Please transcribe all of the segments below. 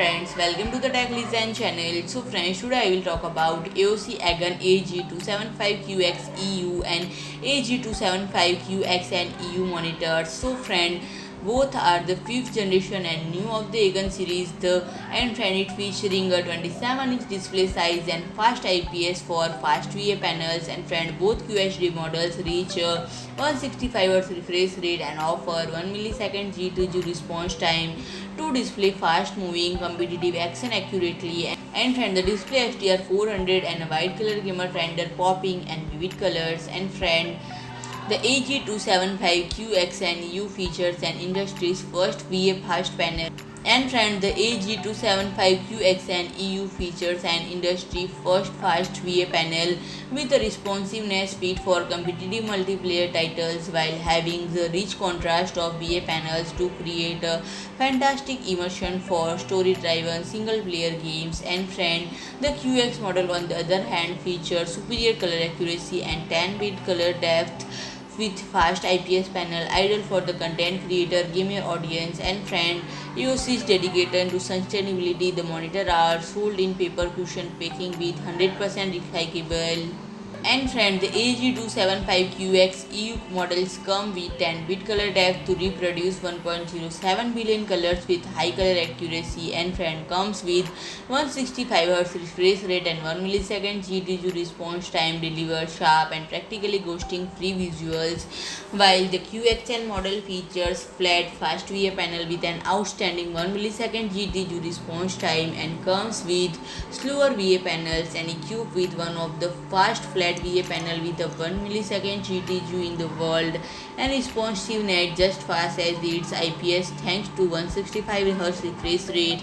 friends, welcome to the Tech Design channel. So friends, today I will talk about AOC AGON AG275QX-EU and AG275QXN-EU monitors. So friend, both are the 5th generation and new of the AGON series. And friend, it featuring a 27-inch display size and fast IPS for fast VA panels. And friend, both QHD models reach 165 Hz refresh rate and offer 1 millisecond G2G response time to display fast moving competitive action accurately. And friend, the DisplayHDR 400 and a white color gamut render popping and vivid colors. And friend, the AG275QXN-EU features an industry's first VA fast panel. And friend, the AG275QXN-EU features an industry first fast VA panel with a responsiveness fit for competitive multiplayer titles while having the rich contrast of VA panels to create a fantastic immersion for story-driven single-player games. And friend, the QX model on the other hand features superior color accuracy and 10-bit color depth with fast IPS panel ideal for the content creator gamer audience. And friend, AOC is dedicated to sustainability. The monitor are sold in paper cushion packing with 100% recyclable. And friend, the AG275QX-EU models come with 10-bit color depth to reproduce 1.07 billion colors with high color accuracy. And friend, comes with 165 Hz refresh rate and 1 millisecond G2G response time, deliver sharp and practically ghosting free visuals. While the QXN model features flat fast VA panel with an outstanding 1 millisecond G2G response time and comes with slower VA panels and equipped with one of the fast flat VA panel with a 1 millisecond GTG in the world and responsiveness just fast as its IPS thanks to 165 Hz refresh rate.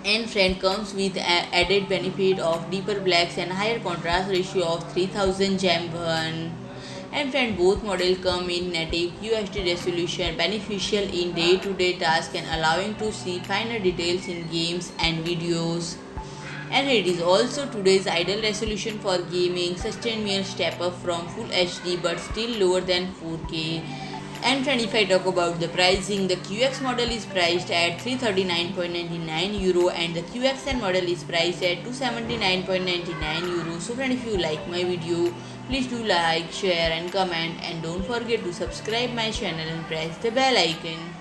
And friend, comes with added benefit of deeper blacks and higher contrast ratio of 3000 Gem1. And friend, both models come in native QHD resolution, beneficial in day-to-day tasks and allowing to see finer details in games and videos. And it is also today's ideal resolution for gaming, sustained mere step up from Full HD but still lower than 4K. And friend, if I talk about the pricing, the QX model is priced at €339.99 and the QXN model is priced at €279.99. So friend, if you like my video, please do like, share and comment, and don't forget to subscribe my channel and press the bell icon.